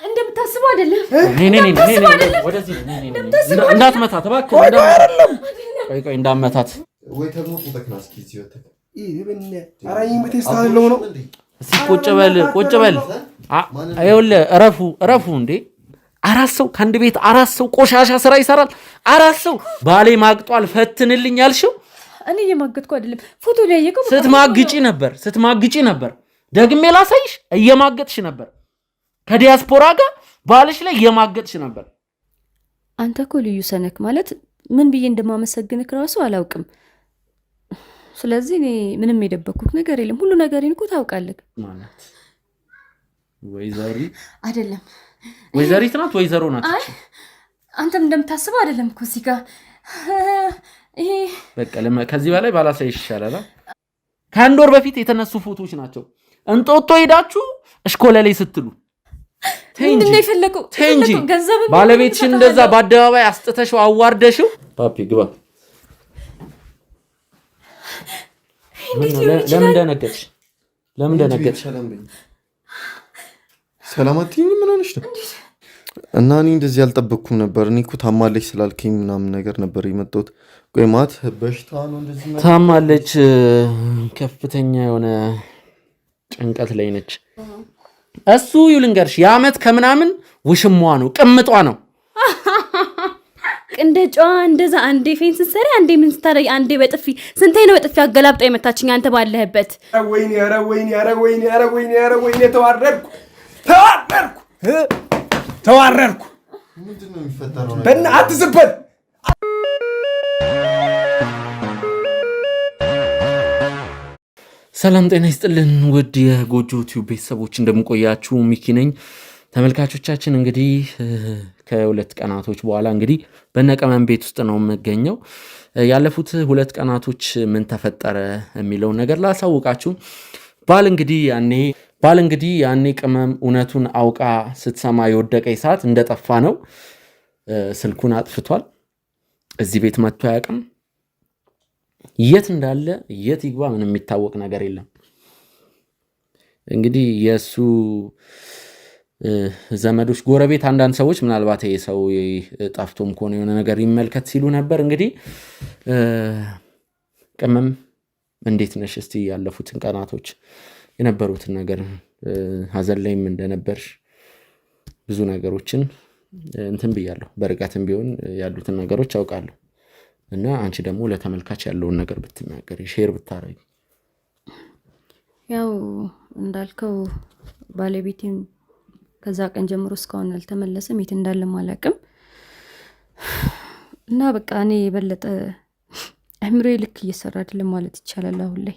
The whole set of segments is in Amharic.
እንደምታስበው አይደለም። ወደዚህ እንዳትመታ ተባክህ። ቆይ እንዳትመታት ወይ ተሞቱ ተክናስኪ ይወጣ አራይ ምትስታለው ነው። ቁጭ በል አይውልህ። እረፉ እንዴ! አራት ሰው ከአንድ ቤት አራት ሰው ቆሻሻ ስራ ይሰራል። አራት ሰው ባሌ ማግጧል ፈትንልኝ ያልሽው እኔ የማገጥኩ አይደለም። ፎቶ ላይ ያየከው ስትማግጪ ነበር። ደግሜ ላሳይሽ። እየማገጥሽ ነበር። ከዲያስፖራ ጋር ባልሽ ላይ እየማገጥሽ ነበር። አንተ እኮ ልዩ ሰነክ ማለት ምን ብዬ እንደማመሰግንክ ራሱ አላውቅም። ስለዚህ እኔ ምንም የደበኩት ነገር የለም። ሁሉ ነገርን እኮ ታውቃለህ ማለት ወይዘሪ አይደለም። ወይዘሪት ናት ወይዘሮ ናት። አንተም እንደምታስበው አይደለም እኮ እዚህ ጋር ይሄ በቃ ከዚህ በላይ ባላሳይሽ ይሻላል። ከአንድ ወር በፊት የተነሱ ፎቶዎች ናቸው። እንጦጦ ሄዳችሁ እሽኮለሌ ስትሉ ተንጂ ባለቤትሽን እንደዛ በአደባባይ አስጥተሽው አዋርደሽው። ፓፒ ግባ። ለምን ደነገጥሽ? ሰላማት ምን ሆነሽ ነው? እና እኔ እንደዚህ ያልጠበቅኩም ነበር። እኔ እኮ ታማለች ስላልከኝ ምናምን ነገር ነበር የመጣሁት። ቆይ ማት በሽታ ነው እንደዚህ ማለት? ታማለች፣ ከፍተኛ የሆነ ጭንቀት ላይ ነች። እሱ ይልንገርሽ የዓመት ከምናምን ውሽሟ ነው፣ ቅምጧ ነው። እንደ ጨዋ እንደዛ አንዴ ፌንስ ሰሪ አንዴ ምን ስታረይ አንዴ በጥፊ ስንቴ ነው በጥፊ አገላብጣ የመታችኝ አንተ ባለህበት። ወይኔ ተዋረድኩ። ምንድነው የሚፈጠረው? በእናትህ አትዝበት። ሰላም ጤና ይስጥልን ውድ የጎጆ ቲዩብ ቤተሰቦች እንደምቆያችሁ ሚኪ ነኝ። ተመልካቾቻችን እንግዲህ ከሁለት ቀናቶች በኋላ እንግዲህ በነቀመም ቤት ውስጥ ነው የምገኘው። ያለፉት ሁለት ቀናቶች ምን ተፈጠረ የሚለውን ነገር ላሳውቃችሁ። ባል እንግዲህ ያኔ ቅመም እውነቱን አውቃ ስትሰማ የወደቀ ሰዓት እንደጠፋ ነው። ስልኩን አጥፍቷል። እዚህ ቤት መጥቶ አያውቅም። የት እንዳለ የት ይግባ ምንም የሚታወቅ ነገር የለም። እንግዲህ የሱ ዘመዶች፣ ጎረቤት፣ አንዳንድ ሰዎች ምናልባት ይሄ ሰው ጠፍቶም ከሆነ የሆነ ነገር ይመልከት ሲሉ ነበር። እንግዲህ ቅመም እንዴት ነሽ? እስቲ ያለፉትን ቀናቶች የነበሩትን ነገር ሀዘን ላይም እንደነበርሽ ብዙ ነገሮችን እንትን ብያለሁ። በርቀትም ቢሆን ያሉትን ነገሮች አውቃለሁ እና አንቺ ደግሞ ለተመልካች ያለውን ነገር ብትናገሪ ሼር ብታረጊ። ያው እንዳልከው ባለቤቴም ከዛ ቀን ጀምሮ እስካሁን አልተመለሰም። የት እንዳለም አላውቅም። እና በቃ እኔ የበለጠ አእምሮዬ ልክ እየሰራ አይደለም ማለት ይቻላል። አሁን ላይ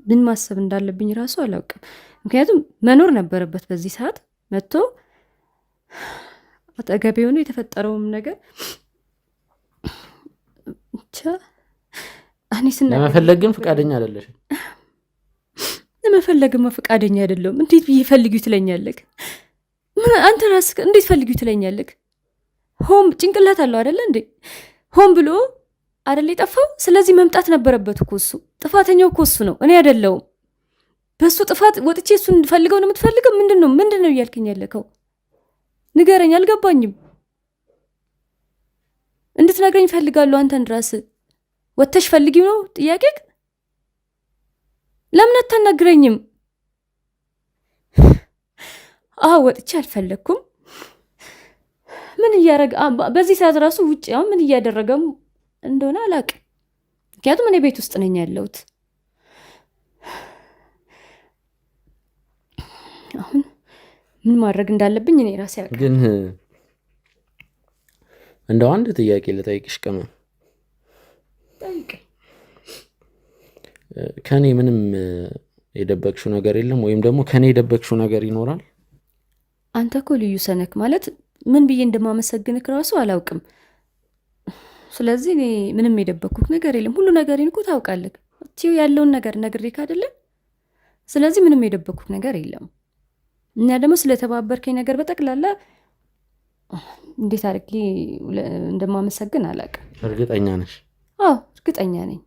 ምን ማሰብ እንዳለብኝ ራሱ አላውቅም። ምክንያቱም መኖር ነበረበት በዚህ ሰዓት መጥቶ አጠገቤ ሆኖ የተፈጠረውም ነገር ለመፈለግም ፈቃደኛ አይደለሽም። ለመፈለግም ፈቃደኛ አይደለም። እንዴት ብዬ ፈልጊው ትለኛለህ? ምን አንተ ራስህ እንዴት ፈልጊው ትለኛለህ? ሆም ጭንቅላት አለው አይደለ እንዴ? ሆም ብሎ አይደል የጠፋው? ስለዚህ መምጣት ነበረበት እኮ እሱ። ጥፋተኛው እኮ እሱ ነው፣ እኔ አይደለሁም። በሱ ጥፋት ወጥቼ እሱን እንፈልገው ነው የምትፈልገው? ምንድነው እያልከኝ ያለከው? ንገረኝ፣ አልገባኝም። እንድትነግረኝ ፈልጋለሁ። አንተን ራስህ ወጥተሽ ፈልጊው ነው ጥያቄክ? ለምን አታናግረኝም? ወጥቼ አልፈለኩም። ምን እያደረገ በዚህ ሰዓት ራሱ ውጭ ምን እያደረገም እንደሆነ አላውቅም። ምክንያቱም እኔ ቤት ውስጥ ነኝ ያለሁት። አሁን ምን ማድረግ እንዳለብኝ እኔ ራሴ አውቃለሁ። ግን እንደው አንድ ጥያቄ ልጠይቅሽ ቅመም። ጠይቀኝ። ከኔ ምንም የደበቅሽው ነገር የለም ወይም ደግሞ ከኔ የደበቅሽው ነገር ይኖራል? አንተ እኮ ልዩ ሰነክ ማለት ምን ብዬ እንደማመሰግንክ ራሱ አላውቅም። ስለዚህ እኔ ምንም የደበቅኩት ነገር የለም። ሁሉ ነገርን እኮ ታውቃለህ። እቺው ያለውን ነገር ነግሬክ አይደለ? ስለዚህ ምንም የደበቅኩት ነገር የለም። እና ደግሞ ስለተባበርከኝ ነገር በጠቅላላ እንዴት አድርጌ እንደማመሰግን አላውቅም። እርግጠኛ ነሽ? እርግጠኛ ነኝ።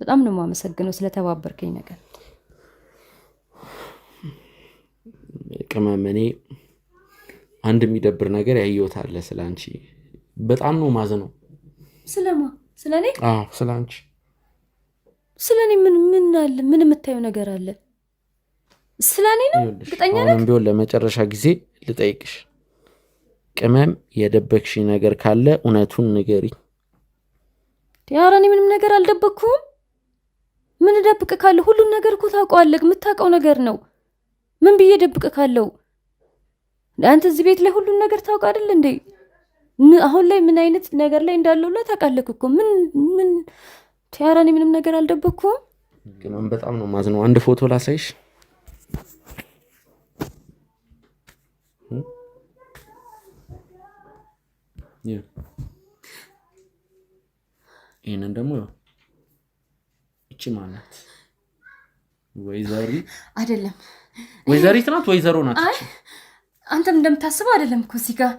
በጣም ነው የማመሰግነው ስለተባበርከኝ ነገር። ቅመም እኔ አንድ የሚደብር ነገር ያየሁት አለ ስላንቺ። በጣም ነው ማዘነው። ስለማ ስለኔ? አዎ ስላንቺ። ስለኔ ምን አለ? ምን የምታየው ነገር አለ? ስለኔ ነው? እርግጠኛ ነህ? አሁንም ቢሆን ለመጨረሻ ጊዜ ልጠይቅሽ፣ ቅመም የደበቅሽ ነገር ካለ እውነቱን ንገሪ። ኧረ እኔ ምንም ነገር አልደበኩም። ምን ደብቅ ካለ ሁሉን ነገር እኮ ታውቀዋለህ። የምታውቀው ነገር ነው። ምን ብዬ ደብቅ ካለው? አንተ እዚህ ቤት ላይ ሁሉን ነገር ታውቅ አይደል እንዴ? አሁን ላይ ምን አይነት ነገር ላይ እንዳለውላ ታውቃለህ እኮ። ምን ኧረ እኔ ምንም ነገር አልደበኩም። ቅመም በጣም ነው ማዝነው። አንድ ፎቶ ላሳይሽ። ይሄንን ደግሞ እቺ ማለት ወይዘሪ አይደለም፣ ወይዘሪት ናት፣ ወይዘሮ ናት። አይ አንተም እንደምታስበው አይደለም እኮ እዚህ ጋር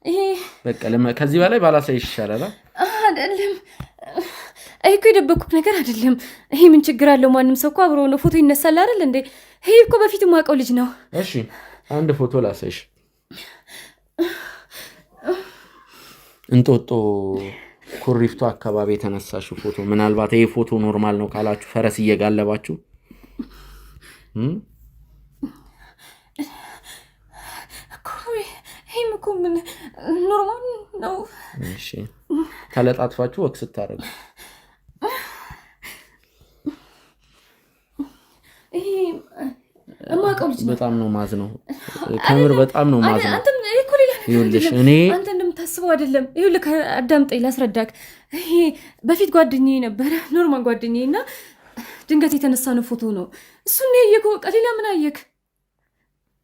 ይሄ በቃ ከዚህ በላይ ባላሳይሽ ይሻላል። አይደለም ይሄ እኮ የደበኩት ነገር አይደለም። ይሄ ምን ችግር አለው? ማንም ሰው እኮ አብሮ ነው ፎቶ ይነሳል አይደል እንዴ? ይሄ እኮ በፊት የማውቀው ልጅ ነው። እሺ አንድ ፎቶ ላሳይሽ። እንጦጦ ኩሪፍቱ አካባቢ የተነሳሽው ፎቶ። ምናልባት ይሄ ፎቶ ኖርማል ነው ካላችሁ ፈረስ እየጋለባችሁ ይሄም እኮ ምን ኖርማል ነው። እሺ ተለጣጥፋችሁ ወክ ስታረጉ ይሄ እማውቀው ልጅ ነው። በጣም ነው ማዝነው፣ ከምር በጣም ነው ማዝነው። አንተም እኮ ሌላ ነገር ይኸውልሽ አይደለም። እኔ አንተ እንደምታስበው አይደለም። ይኸውልህ አዳምጠኝ ላስረዳክ። ይሄ በፊት ጓደኛዬ ነበረ፣ ኖርማል ጓደኛዬ እና ድንገት የተነሳ ነው ፎቶ ነው። እሱን ነው ያየከው። በቃ ሌላ ምን አየክ?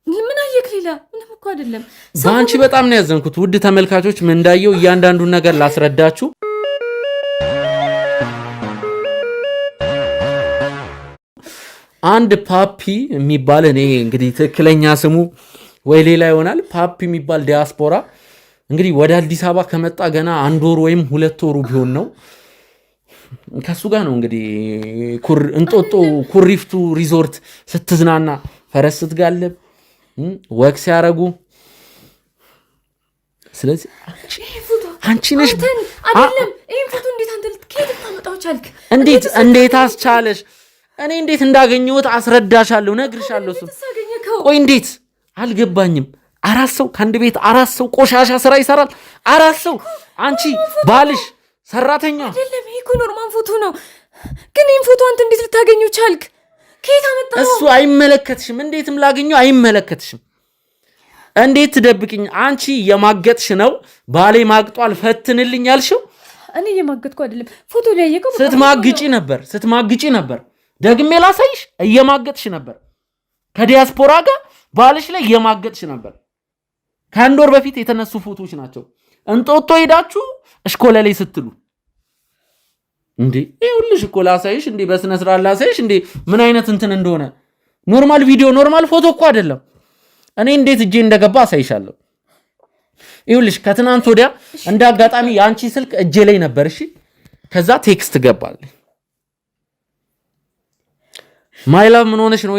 ምን አየክ? ሌላ ምንም እኮ አይደለም። በአንቺ በጣም ነው ያዘንኩት። ውድ ተመልካቾች ምን እንዳየው እያንዳንዱን ነገር ላስረዳችሁ። አንድ ፓፒ የሚባል እኔ እንግዲህ ትክክለኛ ስሙ ወይ ሌላ ይሆናል። ፓፒ የሚባል ዲያስፖራ እንግዲህ ወደ አዲስ አበባ ከመጣ ገና 1 ወር ወይም 2 ወሩ ቢሆን ነው። ከሱ ጋር ነው እንግዲህ እንጦጦ ኩሪፍቱ ሪዞርት ስትዝናና፣ ፈረስ ስትጋለብ፣ ወክ ሲያረጉ። ስለዚህ አንቺ ነሽ አይደለም። ይሄን ፎቶ እንዴት አንተ ከየት ታመጣው ቻልክ? እንዴት አስቻለሽ? እኔ እንዴት እንዳገኘሁት አስረዳሻለሁ፣ ነግርሻለሁ። ቆይ እንዴት አልገባኝም። 4 ሰው ከአንድ ቤት 4 ሰው ቆሻሻ ስራ ይሰራል። 4 ሰው አንቺ ባልሽ ሰራተኛ አይደለም። ይሄ እኮ ኖርማል ፎቶ ነው። ግን ይሄን ፎቶ አንተ እንዴት ልታገኘው ቻልክ? ከየት አመጣው? እሱ አይመለከትሽም። እንዴትም ላገኘው አይመለከትሽም። እንዴት ትደብቅኝ? አንቺ የማገጥሽ ነው። ባሌ ማግጧል ፈትንልኝ ያልሽው እኔ የማገጥኩ አይደለም። ፎቶ ላይ ያየከው ስትማግጪ ነበር። ደግሜ ላሳይሽ። እየማገጥሽ ነበር። ከዲያስፖራ ጋር ባልሽ ላይ እየማገጥሽ ነበር። ከ1 ወር በፊት የተነሱ ፎቶዎች ናቸው። እንጦጦ ሄዳችሁ እሽኮለሌ ስትሉ እንዴ ይኸውልሽ እኮ ላሳይሽ እንዴ፣ በስነ ስርዓት ላሳይሽ እንዴ ምን አይነት እንትን እንደሆነ። ኖርማል ቪዲዮ ኖርማል ፎቶ እኮ አይደለም። እኔ እንዴት እጄ እንደገባ አሳይሻለሁ። ይኸውልሽ ከትናንት ወዲያ እንደ አጋጣሚ የአንቺ ስልክ እጄ ላይ ነበር። እሺ ከዛ ቴክስት ገባል። ማይላቭ ምን ሆነሽ ነው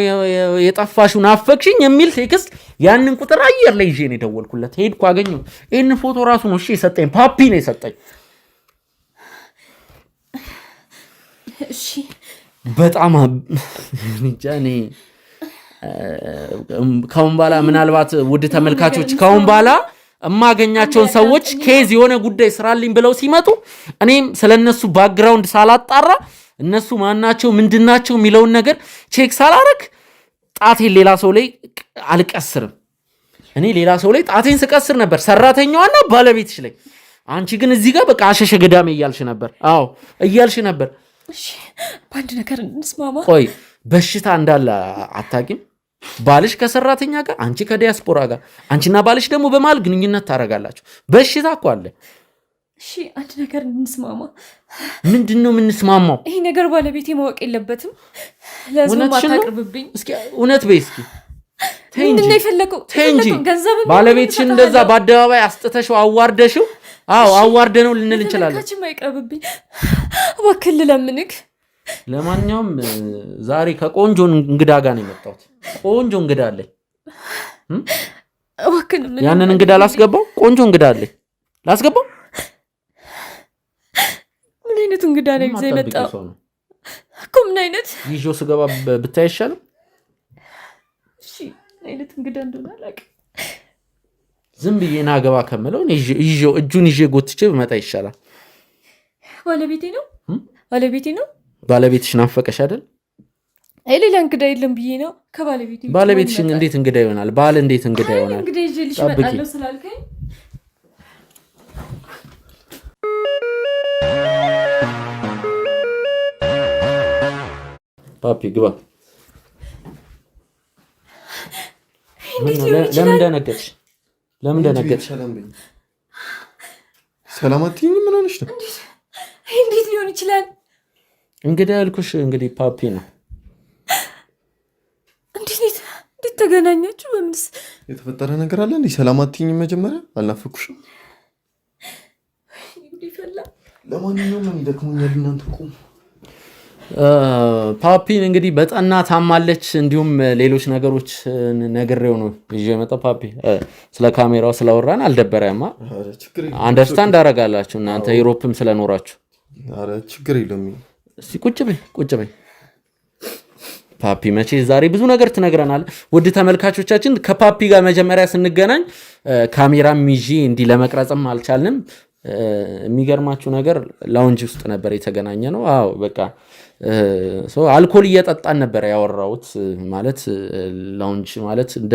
የጠፋሽው? ናፈቅሽኝ የሚል ቴክስት። ያንን ቁጥር አየር ላይ ይዤ ነው የደወልኩለት። ሄድኩ አገኘሁ። ይሄን ፎቶ ራሱ ነው እሺ የሰጠኝ፣ ፓፒ ነው የሰጠኝ። እሺ በጣም እኔ ከአሁን በኋላ ምናልባት ውድ ተመልካቾች ከአሁን በኋላ እማገኛቸውን ሰዎች ኬዝ የሆነ ጉዳይ ስራልኝ ብለው ሲመጡ እኔም ስለነሱ ባክግራውንድ ሳላጣራ እነሱ ማናቸው ምንድናቸው የሚለውን ነገር ቼክ ሳላረግ ጣቴን ሌላ ሰው ላይ አልቀስርም። እኔ ሌላ ሰው ላይ ጣቴን ስቀስር ነበር ሰራተኛዋና ባለቤትሽ ላይ። አንቺ ግን እዚህ ጋር በቃ አሸሸ ገዳሜ እያልሽ ነበር። አዎ እያልሽ ነበር። እሺ በአንድ ነገር እንስማማ። ቆይ በሽታ እንዳለ አታውቂም? ባልሽ ከሰራተኛ ጋር፣ አንቺ ከዲያስፖራ ጋር፣ አንቺና ባልሽ ደግሞ በመሃል ግንኙነት ታደርጋላችሁ። በሽታ እኮ አለ። እሺ አንድ ነገር እንስማማ። ምንድን ነው የምንስማማው? ይሄ ነገር ባለቤቴ ማወቅ የለበትም። ለህዝብ ማታቅርብብኝ። እስኪ እውነት በይ እስኪ። ምንድን ነው የፈለገው? ባለቤትሽን እንደዛ በአደባባይ አስጥተሽው አዋርደሽው? አዎ አዋርደ ነው ልንል እንችላለን። ካቺ ማይቀርብብኝ እባክህ ልለምንክ። ለማንኛውም ዛሬ ከቆንጆ እንግዳ ጋር ነው የመጣሁት። ቆንጆ እንግዳ አለኝ። ያንን እንግዳ ላስገባው? ቆንጆ እንግዳ አለኝ ላስገባው። ምን አይነት እንግዳ ነው ይዘህ የመጣው እኮ? ምን አይነት ይዤው ስገባ ብታይ አይሻልም? እሺ አይነት እንግዳ እንደሆነ አላውቅም። ዝም ብዬ ና ገባ ከምለው ይዤው እጁን ይዤ ጎትቼ ብመጣ ይሻላል። ባለቤቴ ነው። ባለቤትሽ ናፈቀሽ አይደል? አይ ሌላ እንግዳ የለም ብዬ ነው። ባለቤትሽ እንዴት እንግዳ ይሆናል? ባል እንዴት እንግዳ ይሆናል? እንግዳ ይዤልሽ እመጣለሁ ስላልከኝ ፓፒ ግባ። ለምን ደነገጥሽ? ሰላም አትይኝ? ምን ሆነሽ ነው? እንዴት ሊሆን ይችላል? እንግዲህ ያልኩሽ እንግዲህ ፓፒ ነው። እንዴት ተገናኛችሁ? በምንስ የተፈጠረ ነገር አለ እንዴ? ሰላም አትይኝ? መጀመሪያ አልናፈኩሽም? ለማንኛውም ምን ይደክሙኛል እናንተ ቁም። ፓፒን እንግዲህ በጠና ታማለች። እንዲሁም ሌሎች ነገሮች ነግሬው ነው ይዤ የመጣው። ፓፒ ስለ ካሜራው ስላወራን አልደበረማ? አንደርስታንድ አደርጋላችሁ እናንተ ዩሮፕም ስለኖራችሁ። አረ ችግር የለም። እስቲ ቁጭ በይ ፓፒ። መቼ ዛሬ ብዙ ነገር ትነግረናል። ውድ ተመልካቾቻችን ከፓፒ ጋር መጀመሪያ ስንገናኝ ካሜራም ይዤ እንዲህ ለመቅረጽም አልቻልንም። የሚገርማችሁ ነገር ላውንጅ ውስጥ ነበር የተገናኘ ነው። አዎ በቃ አልኮል እየጠጣን ነበር ያወራሁት። ማለት ላውንጅ ማለት እንደ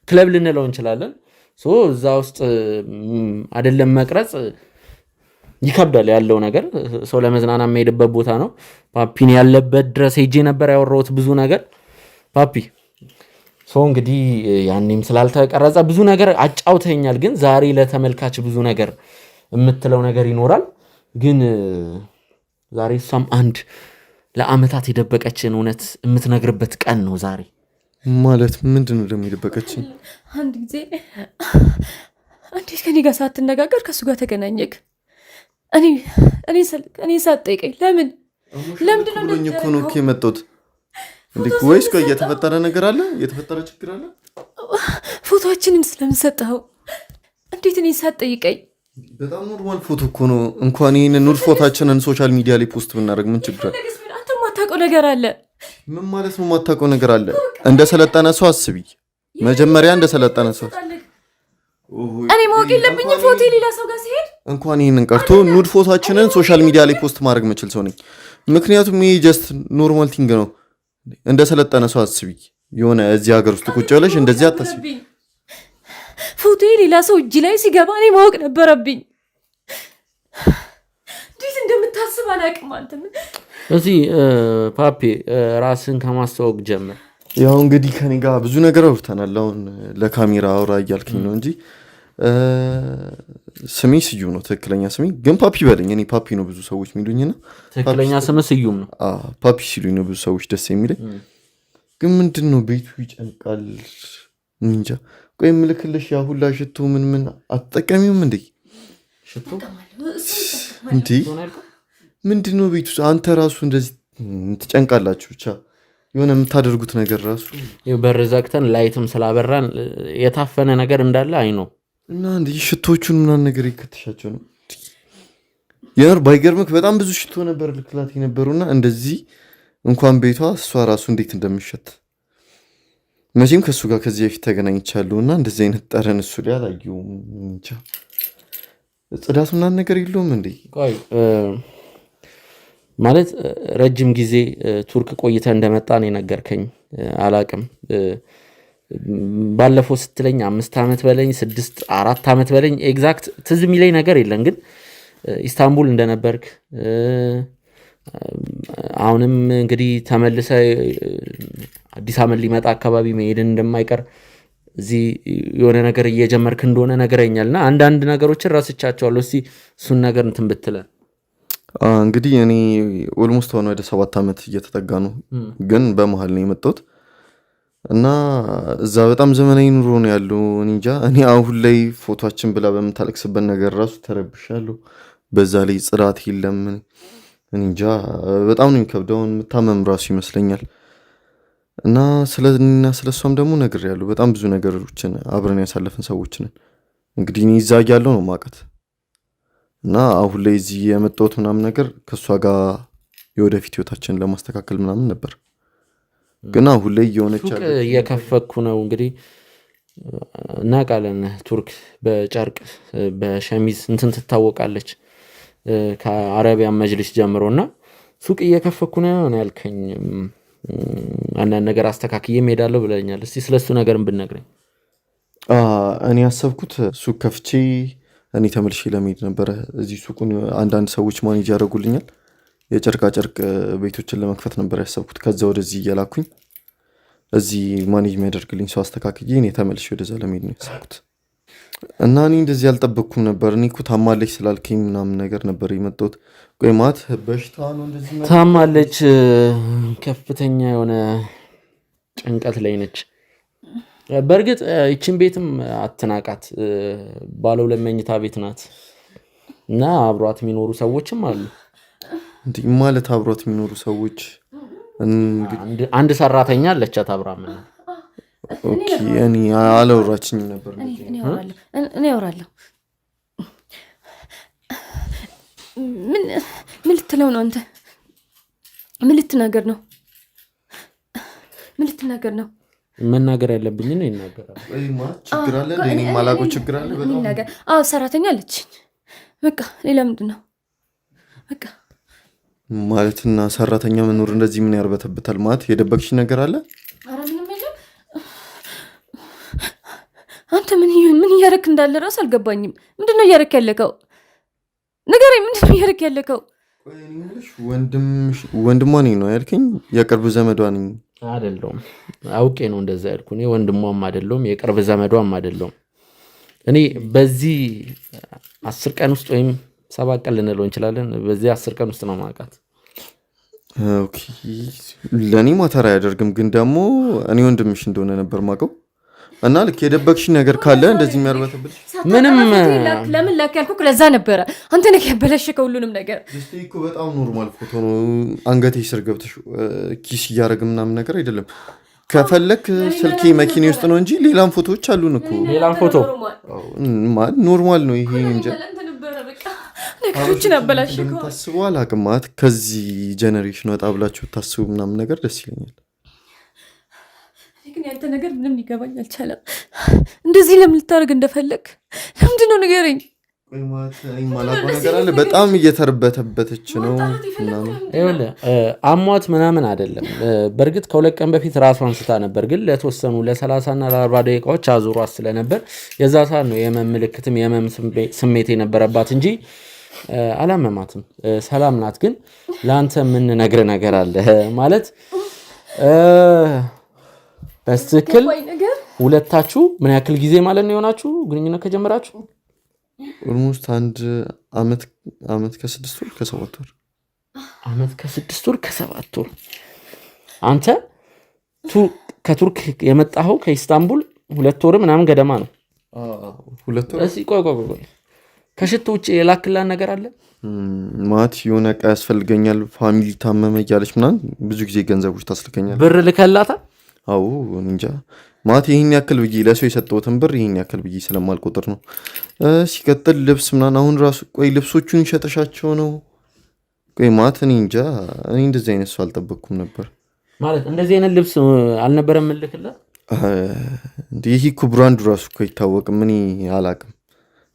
ክለብ ልንለው እንችላለን። እዛ ውስጥ አይደለም መቅረጽ ይከብዳል ያለው ነገር። ሰው ለመዝናና የሚሄድበት ቦታ ነው። ፓፒን ያለበት ድረስ ሄጄ ነበር ያወራሁት ብዙ ነገር። ፓፒ እንግዲህ ያኔም ስላልተቀረጸ ብዙ ነገር አጫውተኛል። ግን ዛሬ ለተመልካች ብዙ ነገር የምትለው ነገር ይኖራል። ግን ዛሬ እሷም አንድ ለአመታት የደበቀችን እውነት የምትነግርበት ቀን ነው ዛሬ። ማለት ምንድነው ደግሞ የደበቀችን? አንድ ጊዜ ከኔ ጋር ሳትነጋገር ከሱ ጋር ተገናኘክ። እኔ ሳትጠይቀኝ ለምንድነው እንደዚህ እኮ ነው የመጣሁት እንዴ? ወይስ ቆይ የተፈጠረ ነገር አለ? የተፈጠረ ችግር አለ? ፎቶአችንን ስለምሰጠው እንዴት እኔ ሳትጠይቀኝ? በጣም ኖርማል ፎቶ እኮ ነው። እንኳን ይሄንን ኑድ ፎቶአችንን ሶሻል ሚዲያ ላይ ፖስት ብናደርግ ምን ችግር አለ? አንተ የማታውቀው ነገር አለ። ምን ማለት ነው የማታውቀው ነገር አለ? እንደ ሰለጠነ ሰው አስቢ። መጀመሪያ እንደ ሰለጠነ ሰው እኔ ማወቅ የለብኝም ፎቶ ሌላ ሰው ጋር ሲሄድ። እንኳን ይሄንን ቀርቶ ኑድ ፎቶአችንን ሶሻል ሚዲያ ላይ ፖስት ማድረግ የምችል ሰው ነኝ። ምክንያቱም ይሄ ጀስት ኖርማል ቲንግ ነው። እንደ ሰለጠነ ሰው አስቢ። የሆነ እዚህ ሀገር ውስጥ ቁጭ ብለሽ እንደዚህ አታስቢ። ፎቶ ሌላ ሰው እጅ ላይ ሲገባ እኔ ማወቅ ነበረብኝ። እንዴት እንደምታስብ አላውቅም። አንተ እዚህ ፓፒ ራስን ከማስተዋወቅ ጀምር። ያው እንግዲህ ከኔ ጋር ብዙ ነገር አውርተናል። አሁን ለካሜራ አውራ እያልከኝ ነው እንጂ ስሜ ስዩም ነው ትክክለኛ ስሜ። ግን ፓፒ በለኝ። እኔ ፓፒ ነው ብዙ ሰዎች የሚሉኝና ትክክለኛ ስም ስዩም ነው። ፓፒ ሲሉኝ ነው ብዙ ሰዎች ደስ የሚለኝ። ግን ምንድነው ቤቱ ይጨንቃል እንጃ። ቆይ ምልክልሽ ያ ሁላ ሽቶ ምን አትጠቀሚውም እንዴ? ሽቶ እንዴ ምንድነው ቤቱ? አንተ ራሱ እንደዚህ ትጨንቃላችሁ። ብቻ የሆነ የምታደርጉት ነገር ራሱ በር ዘግተን ላይትም ስላበራን የታፈነ ነገር እንዳለ አይ ነው። እና እንዴ ሽቶቹን ምናምን ነገር ይከተሻቸው ነው። የነር ባይገርምክ በጣም ብዙ ሽቶ ነበር ልክላት የነበሩና እንደዚህ እንኳን ቤቷ እሷ ራሱ እንዴት እንደምሸት መቼም ከሱ ጋር ከዚህ በፊት ተገናኝቻለሁና እንደዚህ አይነት ጠረን እሱ ላይ አላየሁም። እንጃ ጽዳት ምናምን ነገር የለውም እንዴ? ቆይ ማለት ረጅም ጊዜ ቱርክ ቆይተ እንደመጣ ነው የነገርከኝ። አላቅም ባለፈው ስትለኝ 5 ዓመት በለኝ 4 ዓመት በለኝ ኤግዛክት ትዝ የሚለኝ ነገር የለም። ግን ኢስታንቡል እንደነበርክ አሁንም እንግዲህ ተመልሰ አዲስ ዓመት ሊመጣ አካባቢ መሄድን እንደማይቀር እዚህ የሆነ ነገር እየጀመርክ እንደሆነ ነገረኛልና አንዳንድ ነገሮችን ረስቻቸዋለሁ። እስቲ እሱን ነገር እንትን ብትለን። እንግዲህ እኔ ኦልሞስት ሆነ ወደ 7 ዓመት እየተጠጋ ነው። ግን በመሃል ነው የመጣሁት እና እዛ በጣም ዘመናዊ ኑሮ ነው ያለው። እንጃ እኔ አሁን ላይ ፎቶአችን ብላ በምታለቅስበት ነገር ራሱ ተረብሻለሁ። በዛ ላይ ጽዳት የለም። እንጃ በጣም ነው የሚከብደው። የምታመም ራሱ ይመስለኛል። እና ስለእኔና ስለሷም ደግሞ ነግሬያለሁ። በጣም ብዙ ነገሮችን አብረን ያሳለፍን ሰዎች ነን። እንግዲህ እኔ እዛ እያለሁ ነው የማውቃት እና አሁን ላይ እዚህ የመጣሁት ምናምን ነገር ከእሷ ጋር የወደፊት ህይወታችንን ለማስተካከል ምናምን ነበር። ግን አሁን ላይ የሆነች እየከፈኩ ነው እንግዲህ እናውቃለን። ቱርክ በጨርቅ በሸሚዝ እንትን ትታወቃለች ከአረቢያን መጅሊስ ጀምሮ እና ሱቅ እየከፈኩ ነው ያልከኝ አንዳንድ ነገር አስተካክዬ እሄዳለሁ ብለኛል። እስቲ ስለሱ ነገርም ብትነግረኝ። እኔ ያሰብኩት ሱቅ ከፍቼ እኔ ተመልሼ ለመሄድ ነበረ። እዚህ ሱቁን አንዳንድ ሰዎች ማኔጅ ያደርጉልኛል። የጨርቃ ጨርቅ ቤቶችን ለመክፈት ነበር ያሰብኩት። ከዛ ወደዚህ እያላኩኝ እዚህ ማኔጅ የሚያደርግልኝ ሰው አስተካክዬ እኔ ተመልሼ ወደዛ ለመሄድ ነው ያሰብኩት እና እኔ እንደዚህ አልጠበቅኩም ነበር። እኔ እኮ ታማለች ስላልከኝ ምናምን ነገር ነበር የመጣሁት። ቆይ ማለት በሽታ ነው እንደዚህ ታማለች፣ ከፍተኛ የሆነ ጭንቀት ላይ ነች። በእርግጥ ይችን ቤትም አትናቃት፣ ባለ 2 መኝታ ቤት ናት እና አብሯት የሚኖሩ ሰዎችም አሉ። እንዴ ማለት አብሯት የሚኖሩ ሰዎች አንድ ሰራተኛ አለቻት አብራም። ኦኬ እኔ አላወራችኝም ነበር። እኔ አወራለሁ። ምን ልትለው ነው አንተ? ምን ልትናገር ነው? መናገር ያለብኝ ነው ይናገራል። ችግር አለ እንዴ? እኔ ማላውቀው ችግር አለ? በጣም ሰራተኛ አለችኝ። በቃ ሌላ ምንድን ነው? በቃ ማለትና ሰራተኛ መኖር እንደዚህ ምን ያርበተብታል? ማለት የደበቅሽ ነገር አለ? ኧረ ምንም የለም። አንተ ምን እያደረክ እንዳለ እራሱ አልገባኝም። ምንድን ነው እያደረክ ያለከው? ንገረኝ፣ ምንድን ነው እያደረክ ያለከው? ወንድሟ ነኝ ነው ያልከኝ? የቅርብ ዘመዷ ነኝ አይደለሁም። አውቄ ነው እንደዛ ያልኩ። እኔ ወንድሟም አይደለሁም የቅርብ ዘመዷም አይደለሁም። እኔ በዚህ 10 ቀን ውስጥ ወይም 7 ቀን ልንለው እንችላለን። በዚህ 10 ቀን ውስጥ ነው ማውቃት። ኦኬ ለእኔ ማተር አያደርግም፣ ግን ደግሞ እኔ ወንድምሽ እንደሆነ ነበር ማውቀው እና ልክ የደበቅሽ ነገር ካለ እንደዚህ የሚያርበተብሽ ምንም ለምን ላክ ያልኩህ ለዛ ነበረ። አንተ ነህ ያበላሸከው ሁሉንም ነገር። እኮ በጣም ኖርማል ፎቶ ነው። አንገቴ ስር ገብተሽ ኪስ እያደረግ ምናምን ነገር አይደለም። ከፈለክ ስልኬ መኪኔ ውስጥ ነው እንጂ ሌላም ፎቶዎች አሉን እኮ። ሌላም ፎቶ ኖርማል ነው ይሄ እንጂ ነገሮችን አበላሸከው። ታስበው አላውቅም። ማለት ከዚህ ጀነሬሽን ወጣ ብላችሁ ታስቡ ምናምን ነገር ደስ ይለኛል። ግን ያንተ ነገር ምንም ሊገባኝ አልቻለም። እንደዚህ ለምን ልታደርግ እንደፈለግ ለምንድን ነው ንገረኝ። ማላውቀው ነገር አለ። በጣም እየተርበተበተች ነው ምናምን። ይኸውልህ አሟት ምናምን አይደለም። በእርግጥ ከ2 ቀን በፊት ራሷን ስታ ነበር፣ ግን ለተወሰኑ ለ30 እና ለ40 ደቂቃዎች አዙሯት ስለነበር የዛ ሰዓት ነው የህመም ምልክትም የህመም ስሜት የነበረባት እንጂ አላመማትም። ሰላም ናት። ግን ለአንተ የምንነግር ነገር አለ ማለት በስትክክል ሁለታችሁ ምን ያክል ጊዜ ማለት ነው የሆናችሁ ግንኙነት ከጀመራችሁ? ኦልሞስት 1 ዓመት ከ6 ወር ከ7 ወር። ዓመት ከ6 ወር ከ7 ወር። አንተ ከቱርክ የመጣኸው ከኢስታንቡል 2 ወር ምናምን ገደማ ነው። 2 ወር። እሺ ቆይ ከሽቶ ውጭ የላክላን ነገር አለ? ማለት የሆነ ዕቃ ያስፈልገኛል፣ ፋሚሊ ታመመ እያለች ምናምን ብዙ ጊዜ ገንዘቦች ታስልከኛል። ብር ልከላታል? አዎ እንጃ ማለት ይህን ያክል ብዬ ለሰው የሰጠሁትን ብር ይህን ያክል ብዬ ስለማልቆጥር ነው። ሲቀጥል ልብስ ምናምን አሁን ራሱ ቆይ ልብሶቹን ሸጠሻቸው ነው? ቆይ ማለት እኔ እንጃ። እኔ እንደዚህ አይነት ሰው አልጠበቅኩም ነበር። ማለት እንደዚህ አይነት ልብስ አልነበረም የምልክላት? ይህ እኮ ብራንዱ ራሱ እኮ አይታወቅም። እኔ አላቅም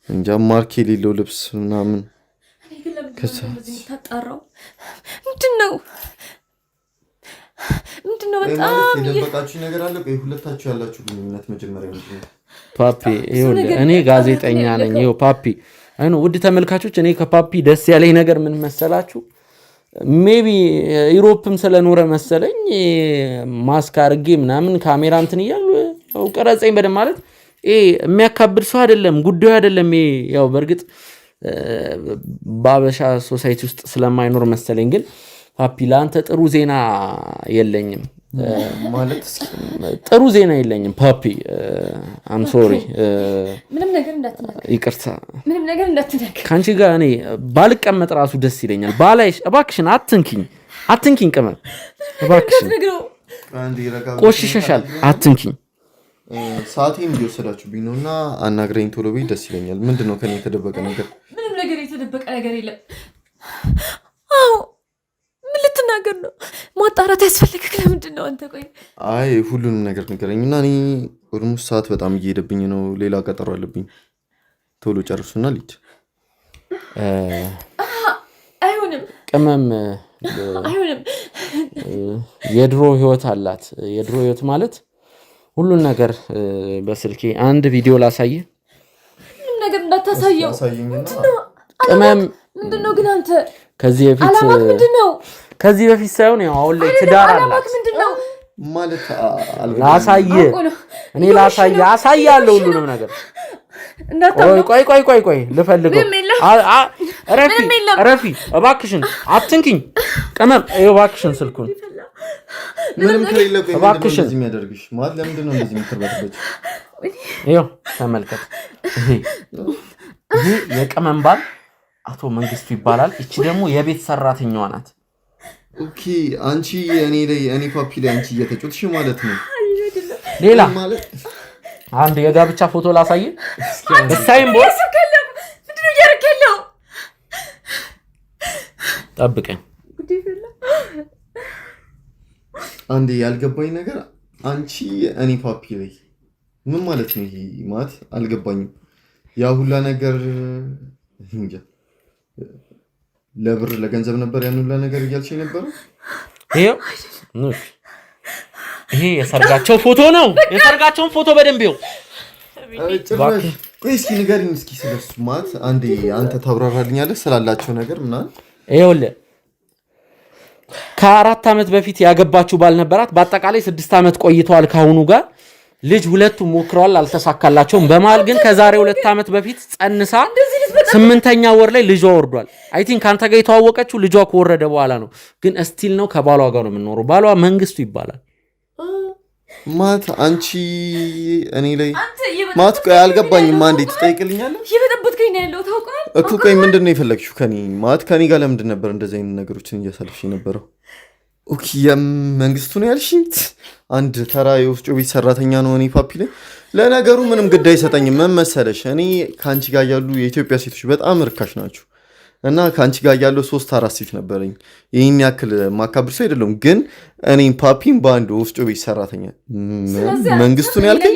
እንጃ። ማርክ የሌለው ልብስ ምናምን ታጣራው ምንድነው? በጣም የደበቃችሁ ነገር አለ? ሁለታችሁ ያላችሁ ግንኙነት መጀመሪያ ምንድን ነው? ፓፒ ይኸውልህ እኔ ጋዜጠኛ ነኝ። ይኸው ፓፒ ውድ ተመልካቾች፣ እኔ ከፓፒ ደስ ያለኝ ነገር ምን መሰላችሁ? ሜቢ ዩሮፕም ስለኖረ መሰለኝ ማስክ አድርጌ ምናምን ካሜራ እንትን እያሉ ቀረጸኝ በደንብ። ማለት የሚያካብድ ሰው አይደለም፣ ጉዳዩ አይደለም። ያው በእርግጥ በአበሻ ሶሳይቲ ውስጥ ስለማይኖር መሰለኝ። ግን ፓፒ ለአንተ ጥሩ ዜና የለኝም። ማለት ጥሩ ዜና የለኝም ፓፒ። አም ሶሪ። ምንም ነገር እንዳትናገር፣ ይቅርታ። ምንም ነገር እንዳትናገር። ካንቺ ጋር እኔ ባልቀመጥ ራሱ ደስ ይለኛል። ባላይሽ እባክሽን፣ አትንኪኝ ቅመም እባክሽን። ቆሽሸሻል፣ አትንኪኝ። ሰዓቴን እየወሰዳችሁብኝ ነው እና አናግረኝ ቶሎ ቤት ደስ ይለኛል። ምንድን ነው ከኔ የተደበቀ ነገር? ምንም ነገር የተደበቀ ነገር የለም። አዎ ምን ልትናገር ነው? ማጣራት ያስፈልግህ ለምንድን ነው አንተ? ቆይ አይ ሁሉንም ነገር ንገረኝ እና እኔ ኦልሞስት ሰዓት በጣም እየሄደብኝ ነው። ሌላ ቀጠሮ አለብኝ። ቶሎ ጨርሱና ልሂድ። አይሆንም ቅመም አይሆንም። የድሮ ህይወት አላት። የድሮ ህይወት ማለት ሁሉን ነገር በስልኬ አንድ ቪዲዮ ላሳየ። ምንም ነገር እንዳታሳየው። ቅመም ምንድነው ግን አንተ? ከዚህ በፊት አላማክ ምንድነው? ከዚህ በፊት ሳይሆን ያው አሁን ላይ ትዳር አላት። አላማክ ምንድነው? ማለት ላሳየ እኔ ላሳየ አሳያለሁ ሁሉንም ነገር። ቆይ ልፈልገው። ረፊ እባክሽን አትንኪኝ። ቅመም እባክሽን ስልኩን ምንም ከሌለብኝ እባክሽን እንደዚህ የሚያደርግሽ ማለት ለምንድን ነው እንደዚህ የምትርበትበት? ይኸው ተመልከት። ይሄ የቅመም ባል አቶ መንግስቱ ይባላል። እቺ ደግሞ የቤት ሰራተኛዋ ናት። ኦኬ አንቺ እኔ ፓፒ ላይ አንቺ እየተጮትሽ ማለት ነው። ሌላ አንድ የጋብቻ ፎቶ ላሳየ። እሳይም ቦል ምንድነው እያደረግህ? ጠብቀኝ። አንዴ ያልገባኝ ነገር አንቺ እኔ ፓፒ ላይ ምን ማለት ነው? ይሄ ማለት አልገባኝም። ያ ሁላ ነገር እንጃ ለብር ለገንዘብ ነበር ያን ሁላ ነገር እያልሽ ነበር። ይሄ የሰርጋቸው ፎቶ ነው። የሰርጋቸውን ፎቶ በደንብ ይው። ቆይ እስኪ ንገሪኝ እስኪ ስለሱ ማለት አንዴ አንተ ታብራራልኛለህ ስላላቸው ነገር ምናምን። ይኸውልህ ከ4 ዓመት በፊት ያገባችሁ ባል ነበራት። በአጠቃላይ 6 ዓመት ቆይተዋል ከአሁኑ ጋር። ልጅ ሁለቱም ሞክረዋል፣ አልተሳካላቸውም። በመሃል ግን ከዛሬ 2 ዓመት በፊት ጸንሳ 8ኛ ወር ላይ ልጇ ወርዷል። አይ ቲንክ አንተ ጋር የተዋወቀችው ልጇ ከወረደ በኋላ ነው። ግን እስቲል ነው ከባሏ ጋር ነው የምንኖረው። ባሏ መንግስቱ ይባላል። ማት አንቺ እኔ ላይ ማት ቆይ አልገባኝም። አንዴ ትጠይቅልኛለህ? እየበጠበጥከኝ ነው ያለው ታውቃለህ እኮ። ቆይ ምንድን ነው የፈለግሽው ከኔ? ማት ከኔ ጋር ለምንድን ነበር እንደዚህ አይነት ነገሮችን እያሳልፍሽ የነበረው? ኦኬ የመንግስቱ ነው ያልሽኝ? አንድ ተራ የወፍጮ ቤት ሰራተኛ ነው እኔ ፓፒ ላይ። ለነገሩ ምንም ግድ አይሰጠኝም። ምን መሰለሽ እኔ ከአንቺ ጋር ያሉ የኢትዮጵያ ሴቶች በጣም ርካሽ ናቸው እና ከአንቺ ጋር ያለው 3-4 ሴት ነበረኝ። ይህን ያክል ማካብር ሰው አይደለም። ግን እኔ ፓፒን በአንድ ወፍጮ ቤት ሰራተኛ መንግስቱ ነው ያልከኝ?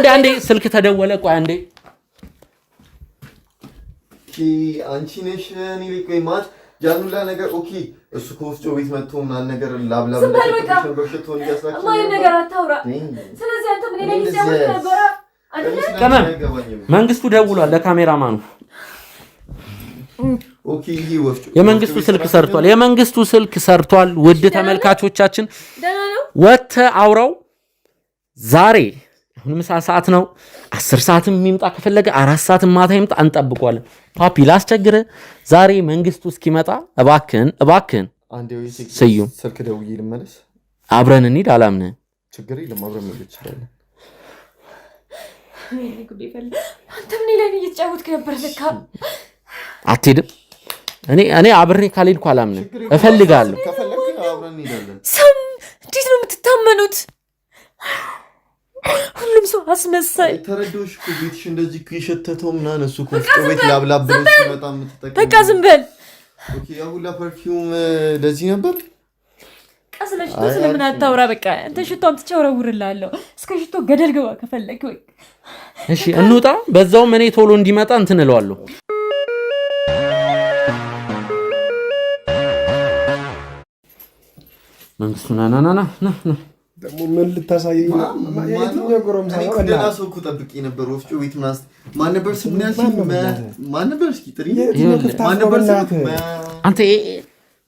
አንዴ ስልክ ተደወለ። ቆይ አንዴ አንቺ ነሽ እኔ ላይ ቆይ ማት ያኑላ ነገር ኦኬ። እሱ ከወፍጮ ቤት መጥቶ ምናምን ነገር ላብላብ ነገር አታውራ። ስለዚህ አንተ ምን ላይ ይሰማል ነበር? ቅመም መንግስቱ ደውሏል ለካሜራማኑ። ኦኬ ይሄ ወፍጮ የመንግስቱ ስልክ ሰርቷል። የመንግስቱ ስልክ ሰርቷል። ውድ ተመልካቾቻችን ወጥተህ አውራው። ዛሬ አሁን ምሳ ሰዓት ነው። 10 ሰዓትም የሚምጣ ከፈለገ 4 ሰዓትም ማታ ይምጣ፣ እንጠብቀዋለን። ፓፒ ላስቸግርህ ዛሬ መንግስቱ እስኪመጣ እባክህን አንዴ ወይ ስዩም ስልክ ደውዬ ልመለስ። አብረን እንሂድ። አላምንህም። ችግር የለም አብረን መሄድ እንችላለን። አንተ ምን ላይ እየተጫወትክ ነበር? ለካ አትሄድም። እኔ አብሬ ካልሄድኩ አላምንህም። እፈልጋለሁ። ከፈለክ አብረን እንሄዳለን። ሰው እንዴት ነው የምትታመኑት? ሁሉም ሰው አስመሳይ። ተረዶሽ እኮ ቤትሽ እንደዚህ እኮ የሸተተው ምናምን እሱ እኮ ወፍጮ ቤት ላብላብ ብሎ ሲመጣ የምትጠቀም በቃ ዝም በል። ኦኬ ያ ሁላ ፐርፊውም ለዚህ ነበር። ቀስለሽ ስለምን አታውራ? በቃ አንተ ሽቶ አምጥቼ አወረውርልሃለሁ። እስከ ሽቶ ገደል ገባ ከፈለክ። ወይ እሺ እንውጣ። በዛውም እኔ ቶሎ እንዲመጣ እንትን እለዋለሁ። መንግስቱ ና ደግሞ ምን ልታሳየኝ ነው? የትኛው ጎረምሳ ነው? ደህና ሰው እኮ ጠብቄ ነበር። ወፍጮ ቤት ምናምን ማን ነበር ስሙ? ማን ነበር? እስኪ ጥሪ ማን ነበር? አንተ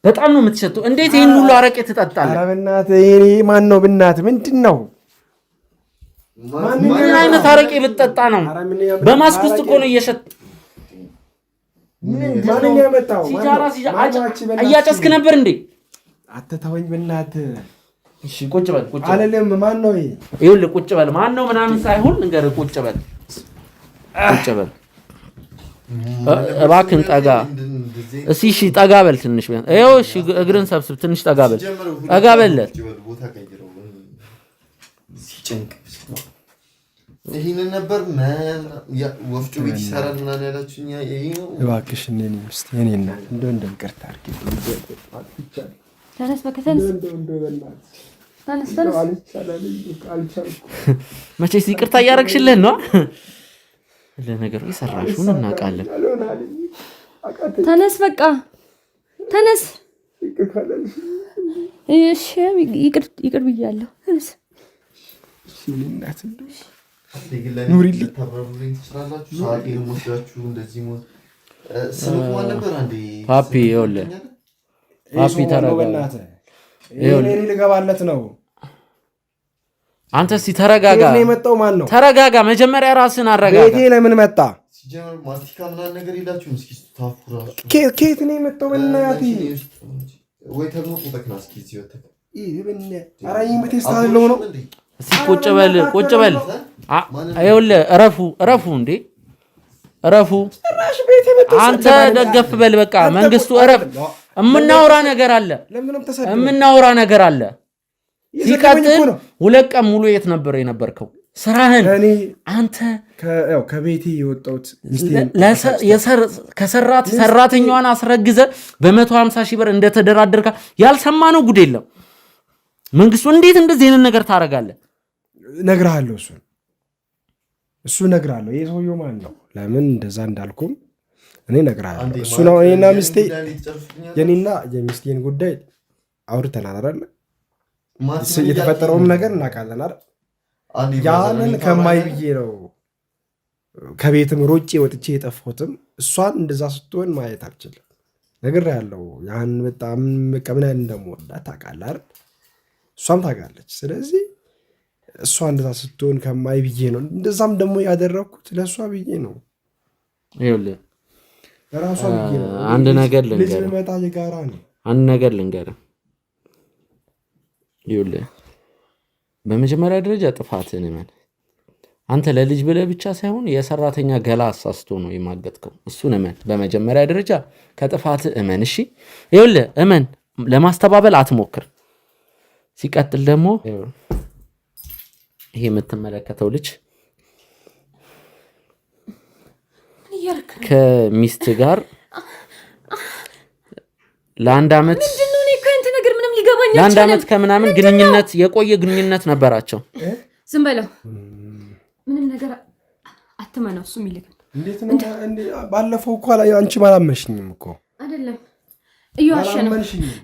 በጣም ነው የምትሸተው። እንዴት ይሄን ሁሉ አረቄ ትጠጣለህ? ኧረ በእናትህ ይሄ ማን ነው? በእናትህ ምንድን ነው? ምን አይነት አረቄ ብትጠጣ ነው? በማስክ ውስጥ እኮ ነው እየሸጥ ማን ያመጣው? ሲጃራ እያጨስክ ነበር እንዴ? አትተወኝ በእናትህ። እሺ ቁጭ በል አለለም። ማን ነው ይሄ? ይኸውልህ ቁጭ በል። ማን ነው ምናምን ሳይሆን ንገርህ። ቁጭ በል እባክህን። ጠጋ እስኪ እሺ ጠጋ በል ትንሽ ይኸው እሺ እግርን ሰብስብ ትንሽ ጠጋ በል ጠጋ በልለት ይህንን ነበር ወፍጮ ቤት ይሰራል ምናምን ያላችሁኝ እባክሽ እኔን ሚስት የኔና እንደው ይቅርታ አድርጊ ተነስ በቃ ተነስ መቼስ ይቅርታ እያደረግሽልህ ነው ለነገሩ የሰራሽውን እናውቃለን ተነስ በቃ ተነስ እሺ ይቅር ብያለሁ ተነስ ኑሪልኝ ፓፒ ይኸውልህ ፓፒ ተረጋጋ ይኸውልህ ልገባለት ነው አንተ እስኪ ተረጋጋ የመጣው ማን ነው ተረጋጋ መጀመሪያ ራስን አረጋጋ ቤቴ ለምን መጣ ሲጀመር ማስቲካ ምናምን ነገር የላችሁም እስኪ ታፉራ ከየት ነው የመጣው በእናትህ ወይ ተግሞ ተከና እስኪ ሲወጣ ኧረ ይመተስታለው ነው እስኪ ቁጭ በል ይኸውልህ እረፉ እንዴ እረፉ አንተ ደገፍ በል በቃ መንግስቱ እረፍ የምናወራ ነገር አለ ሲቀጥል 2 ቀን ሙሉ የት ነበር የነበርከው ስራህን አንተ ከቤቴ የወጣሁት ከሰራት ሰራተኛዋን አስረግዘ በ150 ሺህ ብር እንደተደራደርካ ያልሰማነው ጉድ የለም መንግስቱ እንዴት እንደዚህ አይነት ነገር ታረጋለህ ነግራለሁ እሱ ነግራለሁ ይሄ ሰውዬው ማን ነው ለምን እንደዛ እንዳልኩም እኔ ነግራለሁ እሱ ነው እኔና ሚስቴ የኔና የሚስቴን ጉዳይ አውርተናል አይደል የተፈጠረውም ነገር እናውቃለን አይደል ያንን ከማይ ብዬ ነው ከቤትም ሮጬ ወጥቼ የጠፋሁትም እሷን እንደዛ ስትሆን ማየት አልችልም ነግራለሁ ያን በጣም መቀበል እንደምወዳት ታውቃለህ አይደል እሷም ታውቃለች ስለዚህ እሷ እንደዛ ስትሆን ከማይ ብዬ ነው እንደዛም ደግሞ ያደረኩት ለሷ ብዬ ነው ይኸውልህ ለራሷ ብዬ ነው አንድ ነገር ልንገርህ ልጅ መጣ የጋራ ነው አንድ ነገር ልንገርህ ይኸውልህ በመጀመሪያ ደረጃ ጥፋትህን እመን አንተ ለልጅ ብለህ ብቻ ሳይሆን የሰራተኛ ገላ አሳስቶ ነው የማገጥከው እሱን እመን በመጀመሪያ ደረጃ ከጥፋትህ እመን እሺ ይኸውልህ እመን ለማስተባበል አትሞክር ሲቀጥል ደግሞ ይሄ የምትመለከተው ልጅ ከሚስት ጋር ለአንድ ዓመት ለአንድ ዓመት ከምናምን ግንኙነት የቆየ ግንኙነት ነበራቸው ዝም በለው ምንም ነገር አትመነው እሱ የሚልክ እንዴት ነው ባለፈው እኮ አንቺ ማላመሽኝም እኮ አይደለም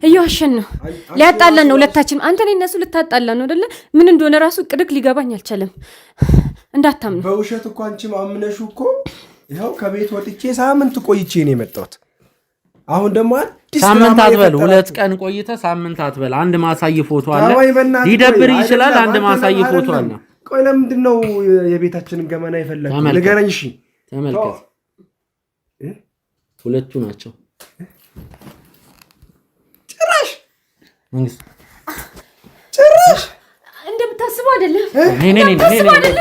እየዋሸን ነው ሊያጣላን ነው ሁለታችን አንተ ነኝ እነሱ ልታጣላን ነው አይደለ ምን እንደሆነ ራሱ ቅድቅ ሊገባኝ አልቻለም እንዳታምኑ በውሸት እኮ አንቺ ማምነሹ እኮ ይኸው ከቤት ወጥቼ ሳምንት ቆይቼ ነው የመጣሁት አሁን ደግሞ አዲስ ሳምንት አትበል 2 ቀን ቆይተ ሳምንት አትበል አንድ ማሳይ ፎቶ አለ ሊደብር ይችላል አንድ ማሳይ ፎቶ አለ ቆይ ለምንድን ነው የቤታችንን ገመና የፈለከው ንገረኝ እሺ ተመልከት ሁለቱ ናቸው መንግስት ጭራሽ እንደምታስበው አይደለም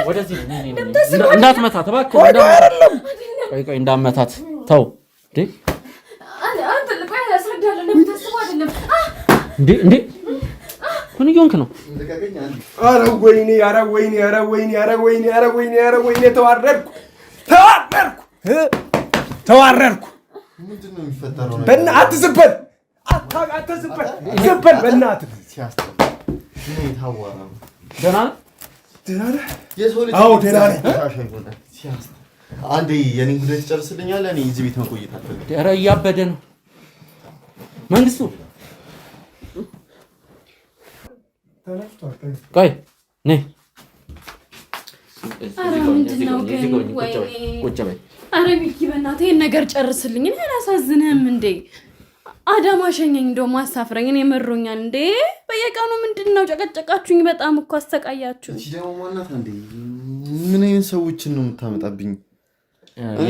ወደዚህ እንዳትመታ ተባክህ ቆይ እንዳትመታት ተው አንተ ለቆይ ያስረዳለሁ እንደምታስበው አይደለም እንዴ ምን ይሆንክ ነው ኧረ ወይኔ ተዋረድኩ ምንድነው የሚፈጠረው በእናትህ ዝም በል በእናትህ ደህና አንዴ የኔን ጉዳይ ትጨርስልኛለህ እኔ እዚህ ቤት መቆየት አልፈልግም ኧረ እያበደ ነው መንግስቱ ቆይ ነይ ኧረ ሚኪ በእናትህ ይሄን ነገር ጨርስልኝ እኔ አላሳዝንህም እንዴ አዳማ ሸኘኝ እንደው ማሳፍረኝ እኔ መሮኛል እንዴ በየቀኑ ምንድነው ጨቀጨቃችሁኝ በጣም እኮ አስተቃያችሁ እቺ ደግሞ ማናት እንዴ ምን አይነት ሰዎችን ነው የምታመጣብኝ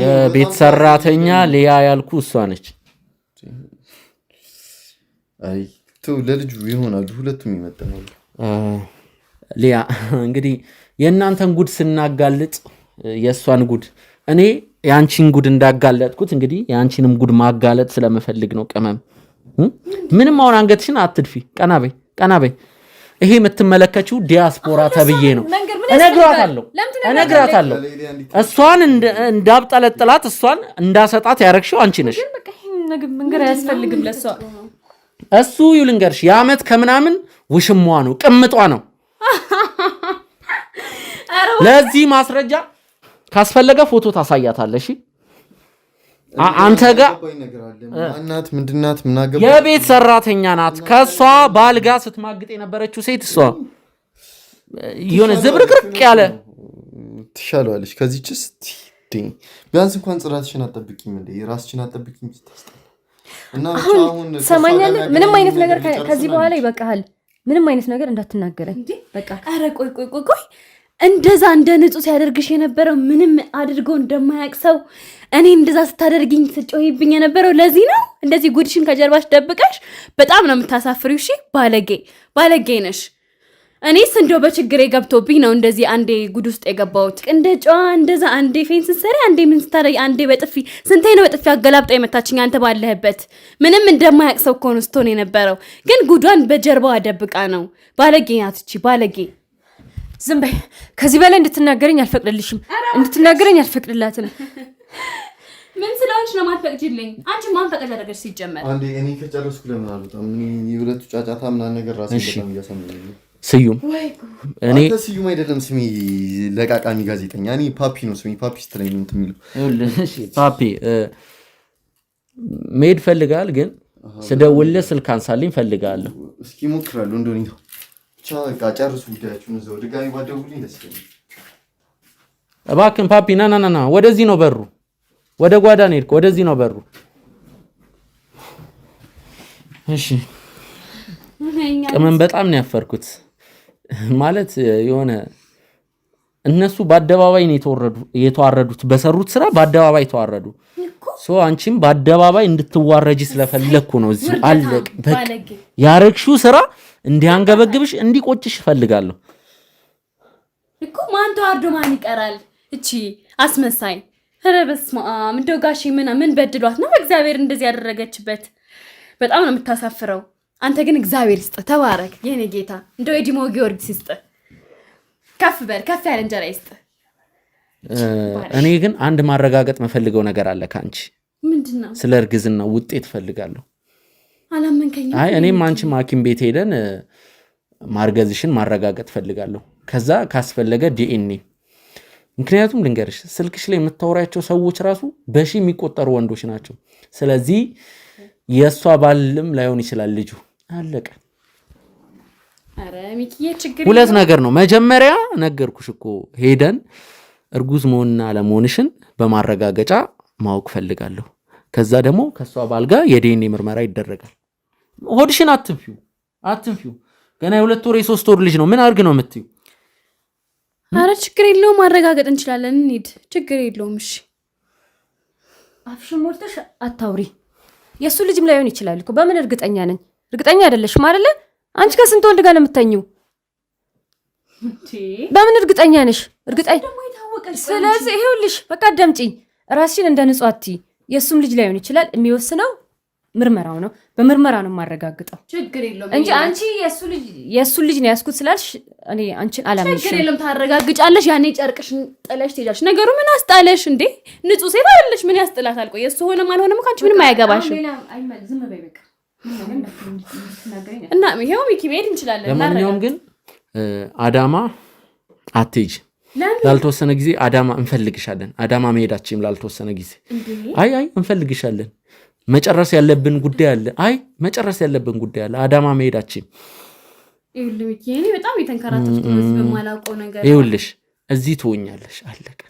የቤት ሰራተኛ ሊያ ያልኩ እሷ ነች አይ ለልጁ ይሆናሉ ሁለቱም ይመጣሉ ሊያ እንግዲህ የእናንተን ጉድ ስናጋልጥ የእሷን ጉድ እኔ ያንቺን ጉድ እንዳጋለጥኩት እንግዲህ ያንቺንም ጉድ ማጋለጥ ስለምፈልግ ነው። ቅመም ምንም አሁን አንገትሽን አትድፊ። ቀና በይ። ይሄ የምትመለከችው ዲያስፖራ ተብዬ ነው። እነግራታለሁ። እሷን እንዳብጠለጥላት እሷን እንዳሰጣት ያረግሽው አንቺ ነሽ። መንገር አያስፈልግም ለሷ። እሱ ይልንገርሽ የዓመት ከምናምን ውሽሟ ነው፣ ቅምጧ ነው። ለዚህ ማስረጃ ካስፈለገ ፎቶ ታሳያታለሽ። አንተ ጋር እናት ምንድናት? ምናገባ የቤት ሰራተኛ ናት። ከሷ ባል ጋር ስትማግጥ የነበረችው ሴት እሷ የሆነ ዝብርቅርቅ ያለ ትሻለዋለች። ከዚህስ ቢያንስ እንኳን ጽዳትሽን አጠብቂም እንዴ? የራስሽን አጠብቂም ስታስጠላ እና አሁን ሰማኛለህ። ምንም አይነት ነገር ከዚህ በኋላ ይበቃሃል። ምንም አይነት ነገር እንዳትናገረኝ በቃ። ኧረ ቆይ እንደዛ እንደ ንጹህ ሲያደርግሽ የነበረው ምንም አድርጎ እንደማያውቅ ሰው እኔ እንደዛ ስታደርግኝ ስትጮሂብኝ የነበረው ለዚህ ነው። እንደዚህ ጉድሽን ከጀርባሽ ደብቀሽ በጣም ነው የምታሳፍሪው። እሺ ባለጌ ነሽ። እኔስ እንደው በችግሬ ገብቶብኝ ነው እንደዚህ አንዴ ጉድ ውስጥ የገባሁት። እንደ ጨዋ እንደዛ አንዴ ፌን ስትሰሪ፣ አንዴ ምን ስታደርጊ፣ አንዴ በጥፊ ስንቴ ነው በጥፊ አገላብጣ የመታችኝ አንተ ባለህበት። ምንም እንደማያውቅ ሰው እኮ ነው ስትሆን የነበረው። ግን ጉዷን በጀርባዋ ደብቃ ነው። ባለጌ ናት እቺ ባለጌ። ዝም በይ። ከዚህ በላይ እንድትናገረኝ አልፈቅድልሽም። እንድትናገረኝ አልፈቅድላትም። ምን ስለሆንሽ ነው ማትፈቅጂልኝ? አንቺ ማን ፈቀድ አደረገሽ? ሲጀመር አንዴ እኔ ከጨረስኩ ለምን አልወጣም? የሁለቱ ጫጫታ ምናምን ነገር ራሴን በጣም እያሰማኝ ነው። ስዩም እኔ ስዩም አይደለም ስሜ፣ ለቃቃሚ ጋዜጠኛ። እኔ ፓፒ ነው ስሜ። ፓፒ ስትለኝ ነው የምትሚለው። ፓፒ መሄድ ፈልጋል፣ ግን ስደውልልህ ስልክ አንሳልኝ ፈልጋለሁ። እስኪ ሞክራለሁ እንደሆነ ነው። ብቻ በቃ ጨርሱ ጉዳያችሁን። እዛው ድጋሚ ባደውልኝ ደስ ይለኛል። እባክህን ፓፒ ና። ወደዚህ ነው በሩ። ወደ ጓዳ ነው የሄድከው። ወደዚህ ነው በሩ። እሺ ቅመም በጣም ነው ያፈርኩት። ማለት የሆነ እነሱ በአደባባይ ነው የተዋረዱት። በሰሩት ስራ በአደባባይ ተዋረዱ። አንቺም በአደባባይ እንድትዋረጂ ስለፈለግኩ ነው እዚህ አለቅ። ያረግሽው ስራ እንዲያንገበግብሽ እንዲቆጭሽ እፈልጋለሁ እኮ። ማን ተዋርዶ ማን ይቀራል? እቺ አስመሳይ። ኧረ በስመ አብ። እንደው ጋሼ ምን በድሏት ነው እግዚአብሔር እንደዚህ ያደረገችበት? በጣም ነው የምታሳፍረው። አንተ ግን እግዚአብሔር ይስጥ፣ ተባረክ የኔ ጌታ። እንደው የዲሞ ጊዮርጊስ ይስጥ፣ ከፍ ያለ እንጀራ ይስጥ። እኔ ግን አንድ ማረጋገጥ መፈልገው ነገር አለ ካንቺ። ምንድነው? ስለ እርግዝና ውጤት ፈልጋለሁ። አላመንከኝም? አይ እኔም አንቺም ሐኪም ቤት ሄደን ማርገዝሽን ማረጋገጥ ፈልጋለሁ። ከዛ ካስፈለገ ዲኤንኤ። ምክንያቱም ልንገርሽ ስልክሽ ላይ የምታወራቸው ሰዎች ራሱ በሺ የሚቆጠሩ ወንዶች ናቸው። ስለዚህ የእሷ ባልም ላይሆን ይችላል ልጁ። አለቀ። አረ ሚኪዬ ችግር ሁለት ነገር ነው። መጀመሪያ ነገርኩሽ እኮ ሄደን እርጉዝ መሆንና አለመሆንሽን በማረጋገጫ ማወቅ ፈልጋለሁ። ከዛ ደግሞ ከሷ ባል ጋር የዲኤንኤ ምርመራ ይደረጋል። ሆድሽን አትንፊው። ገና የ2 ወር የ3 ወር ልጅ ነው። ምን አድርግ ነው የምትዩ? አረ ችግር የለውም ማረጋገጥ እንችላለን። እንሂድ፣ ችግር የለውም። እሺ አፍሽን ሞልተሽ አታውሪ። የእሱ ልጅም ላይሆን ይችላል እኮ። በምን እርግጠኛ ነኝ? እርግጠኛ አይደለሽም አይደለ? አንቺ ከስንት ወንድ ጋር ነው የምትተኙው? በምን እርግጠኛ ነሽ? ስለዚህ ይሄውልሽ በቃ አዳምጪኝ። ራስሽን እንደ ንጹህ አትይ። የእሱም ልጅ ላይሆን ይችላል። የሚወስነው ምርመራው ነው። በምርመራ ነው የማረጋግጠው እንጂ አንቺ የእሱን ልጅ ነው ያስኩት ስላልሽ እኔ አንቺን አላምንሽም። ችግር የለም ታረጋግጫለሽ። ያኔ ጨርቅሽን ጥለሽ ትሄጃለሽ። ነገሩ ምን አስጣለሽ እንዴ? ንጹህ ሴት አይደለሽ? ምን ያስጥላታል? ቆይ የእሱ ሆነም አልሆነም እኮ አንቺ ምንም አያገባሽም። ዝም በይ በቃ። እና ይሄው ሚኪ መሄድ እንችላለን። ለማንኛውም ግን አዳማ አትሄጂ ላልተወሰነ ጊዜ። አዳማ እንፈልግሻለን። አዳማ መሄዳችንም ላልተወሰነ ጊዜ። አይ እንፈልግሻለን። መጨረስ ያለብን ጉዳይ አለ። አዳማ መሄዳችን ይኸውልህ ሚኪ፣ እኔ በጣም የተንከራተትኩ ነው በማላውቀው ነገር። ይኸውልሽ እዚህ ትሆኛለሽ። አለቀ።